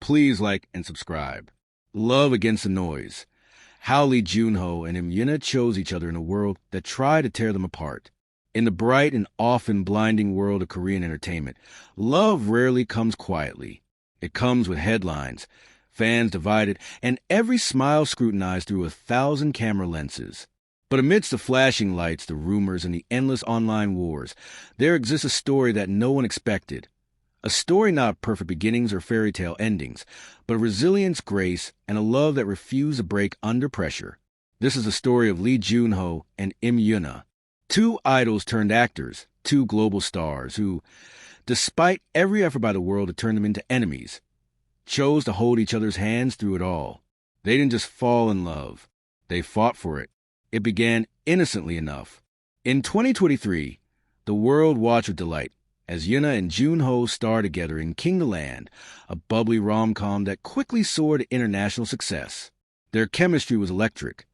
Please like and subscribe. Love against the noise. How JUN-HO and YOONA chose each other in a world that tried to tear them apart. In the bright and often blinding world of Korean entertainment, love rarely comes quietly. It comes with headlines, fans divided, and every smile scrutinized through 1,000 camera lenses. But amidst the flashing lights, the rumors, and the endless online wars, there exists a story that no one expected. A story not of perfect beginnings or fairy tale endings, but of resilience, grace, and a love that refused to break under pressure. This is the story of JUN-HO and YOONA, two idols turned actors, two global stars who, despite every effort by the world to turn them into enemies, chose to hold each other's hands through it all. They didn't just fall in love. They fought for it. It began innocently enough. In 2023, the world watched with delight as YOONA and JUN-HO star together in King the Land, a bubbly rom-com that quickly soared to international success. Their chemistry was electric.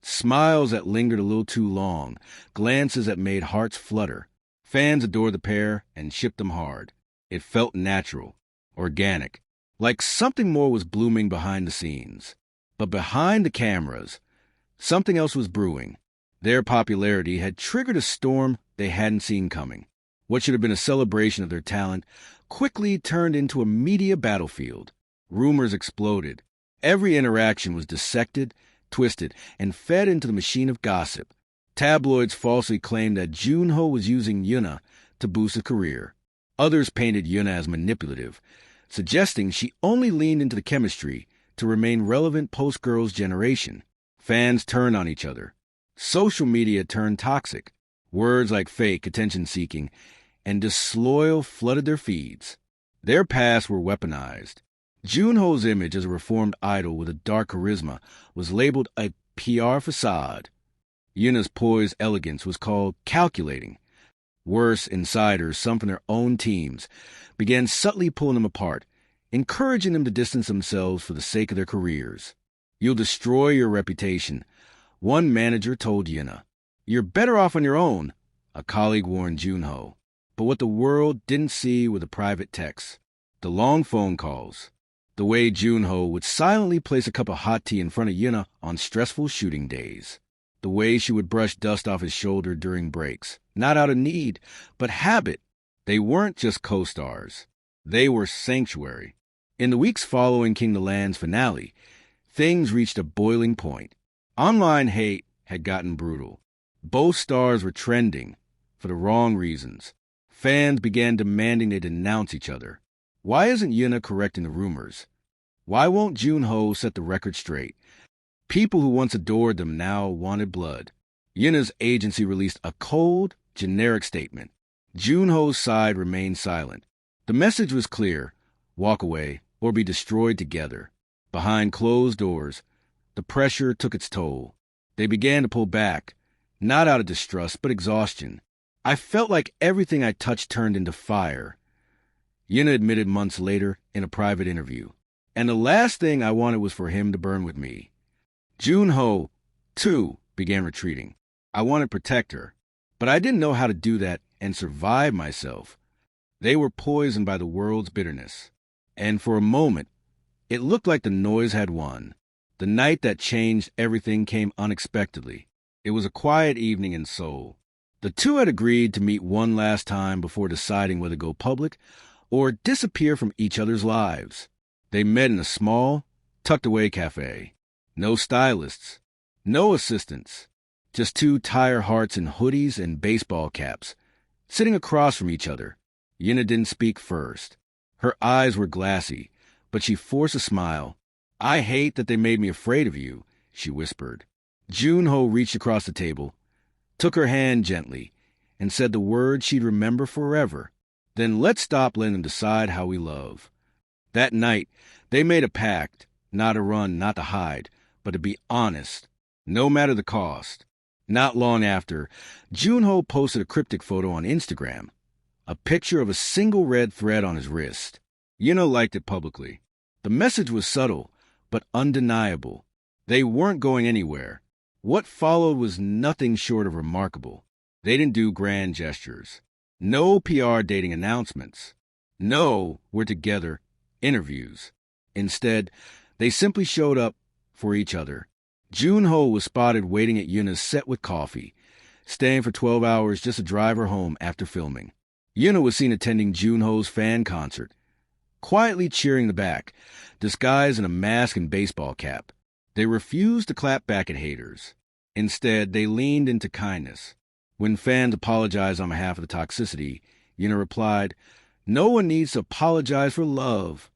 Smiles that lingered a little too long, glances that made hearts flutter. Fans adored the pair and shipped them hard. It felt natural, organic, like something more was blooming behind the scenes. But behind the cameras, something else was brewing. Their popularity had triggered a storm they hadn't seen coming. What should have been a celebration of their talent quickly turned into a media battlefield. Rumors exploded. Every interaction was dissected, twisted, and fed into the machine of gossip. Tabloids falsely claimed that JUN-HO was using YOONA to boost his career. Others painted YOONA as manipulative, suggesting she only leaned into the chemistry to remain relevant post-Girls' Generation. Fans turned on each other. Social media turned toxic. Words like fake, attention-seeking, and disloyal flooded their feeds. Their pasts were weaponized. JUN-HO's image as a reformed idol with a dark charisma was labeled a PR facade. YOONA's poised elegance was called calculating. Worse, insiders, some from their own teams, began subtly pulling them apart, encouraging them to distance themselves for the sake of their careers. "You'll destroy your reputation," one manager told YOONA. "You're better off on your own," a colleague warned JUN-HO. But what the world didn't see were the private texts, the long phone calls, the way JUN-HO would silently place a cup of hot tea in front of YOONA on stressful shooting days, the way she would brush dust off his shoulder during breaks, not out of need, but habit. They weren't just co-stars. They were sanctuary. In the weeks following King the Land's finale, things reached a boiling point. Online hate had gotten brutal. Both stars were trending for the wrong reasons. Fans began demanding they denounce each other. Why isn't YOONA correcting the rumors? Why won't JUN-HO set the record straight? People who once adored them now wanted blood. YOONA's agency released a cold, generic statement. JUN-HO's side remained silent. The message was clear: walk away or be destroyed together. Behind closed doors, the pressure took its toll. They began to pull back, not out of distrust, but exhaustion. "I felt like everything I touched turned into fire," YOONA admitted months later in a private interview. "And the last thing I wanted was for him to burn with me." JUN-HO, too, began retreating. "I wanted to protect her, but I didn't know how to do that and survive myself." They were poisoned by the world's bitterness. And for a moment, it looked like the noise had won. The night that changed everything came unexpectedly. It was a quiet evening in Seoul. The two had agreed to meet one last time before deciding whether to go public or disappear from each other's lives. They met in a small, tucked-away cafe. No stylists, no assistants, just two tired hearts in hoodies and baseball caps, sitting across from each other. YOONA didn't speak first. Her eyes were glassy, but she forced a smile. "I hate that they made me afraid of you," she whispered. JUN-HO reached across the table, took her hand gently, and said the words she'd remember forever. "Then let's stop letting them decide how we love." That night, they made a pact, not to run, not to hide, but to be honest, no matter the cost. Not long after, JUN-HO posted a cryptic photo on Instagram, a picture of a single red thread on his wrist. YOONA liked it publicly. The message was subtle, but undeniable. They weren't going anywhere. What followed was nothing short of remarkable. They didn't do grand gestures. No PR dating announcements. No "we're together" interviews. Instead, they simply showed up for each other. JUN-HO was spotted waiting at YOONA's set with coffee, staying for 12 hours just to drive her home after filming. YOONA was seen attending JUN-HO's fan concert, quietly cheering the back, disguised in a mask and baseball cap. They refused to clap back at haters. Instead, they leaned into kindness. When fans apologized on behalf of the toxicity, YOONA replied, "No one needs to apologize for love."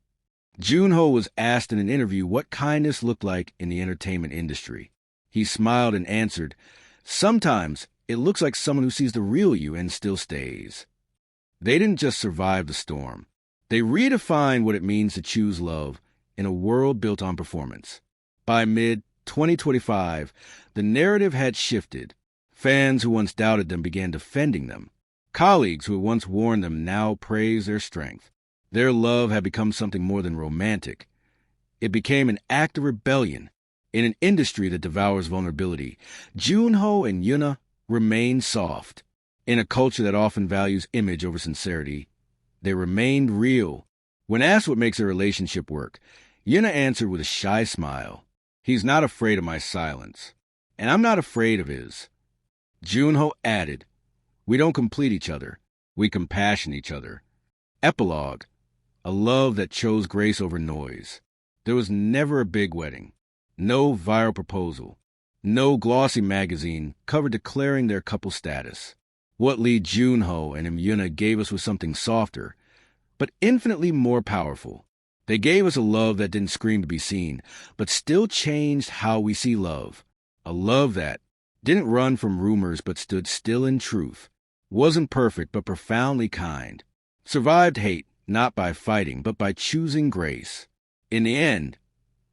JUN-HO was asked in an interview what kindness looked like in the entertainment industry. He smiled and answered, "Sometimes it looks like someone who sees the real you and still stays." They didn't just survive the storm. They redefined what it means to choose love in a world built on performance. By mid-2025, the narrative had shifted. Fans who once doubted them began defending them. Colleagues who had once warned them now praised their strength. Their love had become something more than romantic. It became an act of rebellion. In an industry that devours vulnerability, JUN-HO and YOONA remained soft. In a culture that often values image over sincerity, they remained real. When asked what makes their relationship work, YOONA answered with a shy smile, "He's not afraid of my silence, and I'm not afraid of his." JUN-HO added, "We don't complete each other, we compassion each other." Epilogue, a love that chose grace over noise. There was never a big wedding, no viral proposal, no glossy magazine cover declaring their couple status. What Lee JUN-HO and YOONA gave us was something softer, but infinitely more powerful. They gave us a love that didn't scream to be seen, but still changed how we see love. A love that didn't run from rumors but stood still in truth, wasn't perfect but profoundly kind, survived hate not by fighting but by choosing grace. In the end,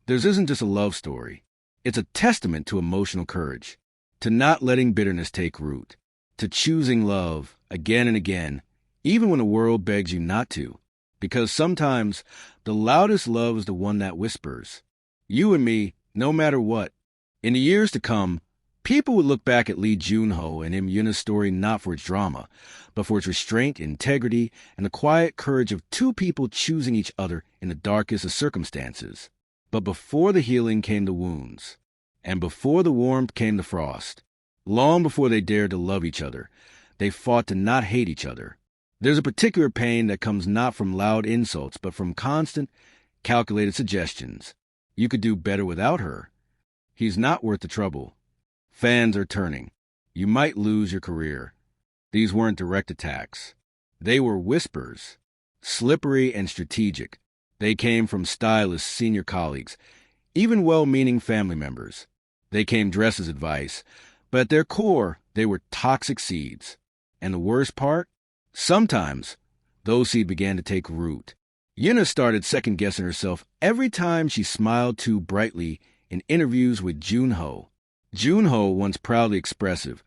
theirs isn't just a love story. It's a testament to emotional courage, to not letting bitterness take root, to choosing love again and again, even when the world begs you not to. Because sometimes the loudest love is the one that whispers, "You and me, no matter what." In the years to come, people would look back at Lee JUN-HO and YOONA's story not for its drama, but for its restraint, integrity, and the quiet courage of two people choosing each other in the darkest of circumstances. But before the healing came the wounds, and before the warmth came the frost. Long before they dared to love each other, they fought to not hate each other. There's a particular pain that comes not from loud insults, but from constant, calculated suggestions. You could do better without her. He's not worth the trouble. Fans are turning. You might lose your career. These weren't direct attacks. They were whispers, slippery and strategic. They came from stylists, senior colleagues, even well-meaning family members. They came dressed as advice, but at their core, they were toxic seeds. And the worst part? Sometimes, those seeds began to take root. YOONA started second-guessing herself every time she smiled too brightly in interviews with JUN-HO. JUN-HO, once proudly expressive,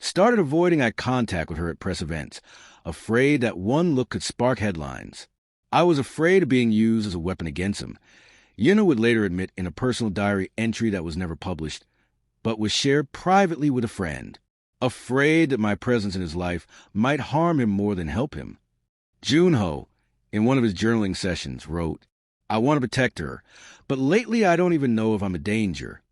started avoiding eye contact with her at press events, afraid that one look could spark headlines. "I was afraid of being used as a weapon against him," YOONA would later admit in a personal diary entry that was never published, but was shared privately with a friend. "Afraid that my presence in his life might harm him more than help him." JUN-HO, in one of his journaling sessions, wrote, "I want to protect her, but lately I don't even know if I'm a danger."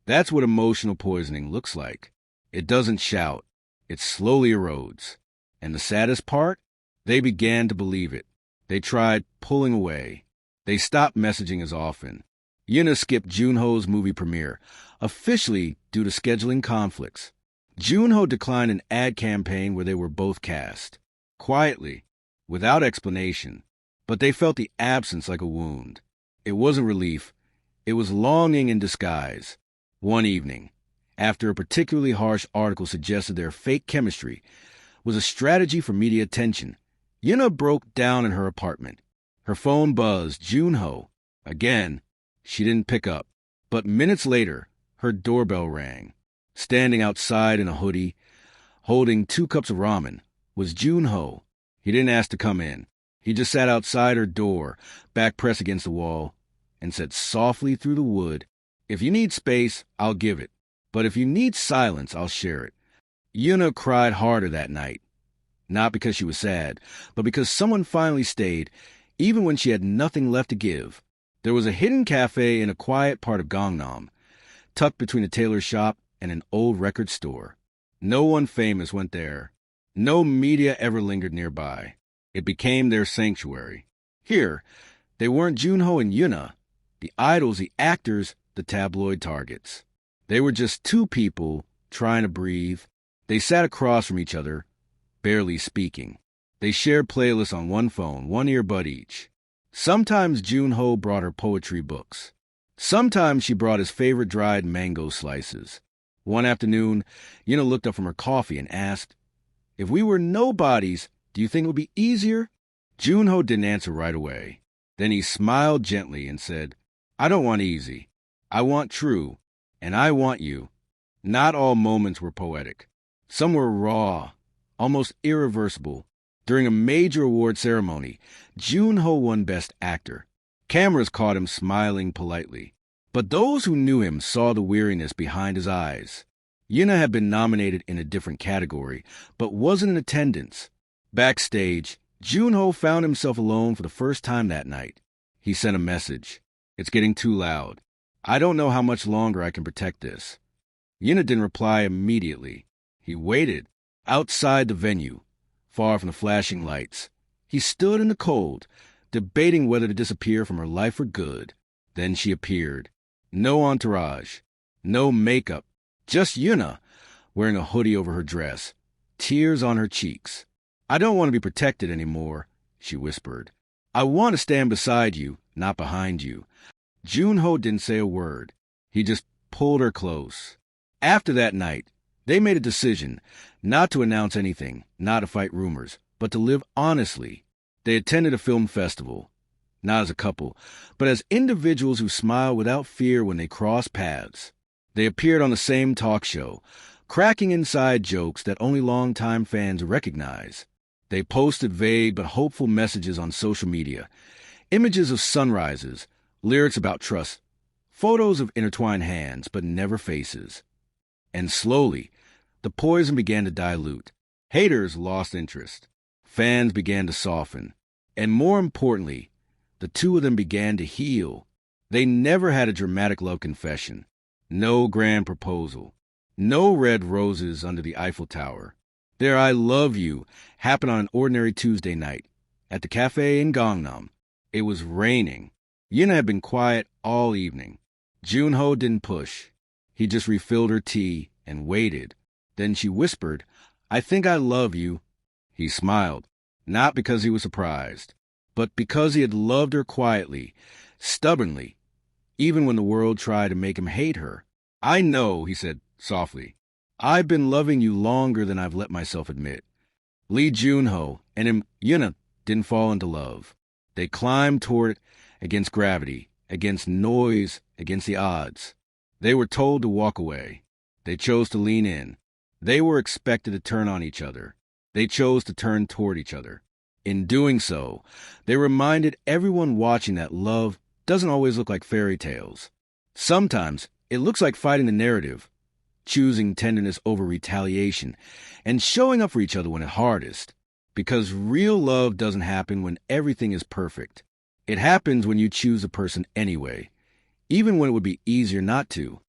That's what emotional poisoning looks like. It doesn't shout. It slowly erodes. And the saddest part? They began to believe it. They tried pulling away. They stopped messaging as often. YOONA skipped JUN-HO's movie premiere, officially due to scheduling conflicts. JUN-HO declined an ad campaign where they were both cast. Quietly, without explanation. But they felt the absence like a wound. It wasn't relief. It was longing in disguise. One evening, after a particularly harsh article suggested their fake chemistry was a strategy for media attention, YOONA broke down in her apartment. Her phone buzzed. JUN-HO. Again, she didn't pick up. But minutes later, her doorbell rang. Standing outside in a hoodie, holding 2 cups of ramen, was JUN-HO. He didn't ask to come in. He just sat outside her door, back pressed against the wall, and said softly through the wood, "If you need space, I'll give it. But if you need silence, I'll share it." YOONA cried harder that night. Not because she was sad, but because someone finally stayed, even when she had nothing left to give. There was a hidden cafe in a quiet part of Gangnam, tucked between a tailor shop and an old record store. No one famous went there. No media ever lingered nearby. It became their sanctuary. Here, they weren't JUN-HO and YOONA, the idols, the actors, the tabloid targets. They were just two people trying to breathe. They sat across from each other, barely speaking. They shared playlists on one phone, one earbud each. Sometimes JUN-HO brought her poetry books. Sometimes she brought his favorite dried mango slices. One afternoon, YOONA looked up from her coffee and asked, "If we were nobodies, do you think it would be easier?" JUN-HO didn't answer right away. Then he smiled gently and said, "I don't want easy. I want true, and I want you." Not all moments were poetic. Some were raw, almost irreversible. During a major award ceremony, JUN-HO won Best Actor. Cameras caught him smiling politely. But those who knew him saw the weariness behind his eyes. YOONA had been nominated in a different category, but wasn't in attendance. Backstage, JUN-HO found himself alone for the first time that night. He sent a message. "It's getting too loud. I don't know how much longer I can protect this." YOONA didn't reply immediately. He waited, outside the venue, far from the flashing lights. He stood in the cold, debating whether to disappear from her life for good. Then she appeared. No entourage, no makeup, just YOONA, wearing a hoodie over her dress, tears on her cheeks. "I don't want to be protected anymore," she whispered. "I want to stand beside you, not behind you." JUN-HO didn't say a word. He just pulled her close. After that night, they made a decision not to announce anything, not to fight rumors, but to live honestly. They attended a film festival, not as a couple, but as individuals who smiled without fear when they crossed paths. They appeared on the same talk show, cracking inside jokes that only longtime fans recognize. They posted vague but hopeful messages on social media, images of sunrises, lyrics about trust, photos of intertwined hands but never faces. And slowly, the poison began to dilute. Haters lost interest. Fans began to soften. And more importantly, the two of them began to heal. They never had a dramatic love confession. No grand proposal. No red roses under the Eiffel Tower. Their "I love you" happened on an ordinary Tuesday night, at the cafe in Gangnam. It was raining. YOONA had been quiet all evening. JUN-HO didn't push. He just refilled her tea and waited. Then she whispered, "I think I love you." He smiled, not because he was surprised, but because he had loved her quietly, stubbornly, even when the world tried to make him hate her. "I know," he said softly. "I've been loving you longer than I've let myself admit." Lee JUN-HO and YOONA didn't fall into love. They climbed toward it against gravity, against noise, against the odds. They were told to walk away. They chose to lean in. They were expected to turn on each other. They chose to turn toward each other. In doing so, they reminded everyone watching that love doesn't always look like fairy tales. Sometimes it looks like fighting the narrative, choosing tenderness over retaliation, and showing up for each other when it's hardest. Because real love doesn't happen when everything is perfect. It happens when you choose a person anyway, even when it would be easier not to.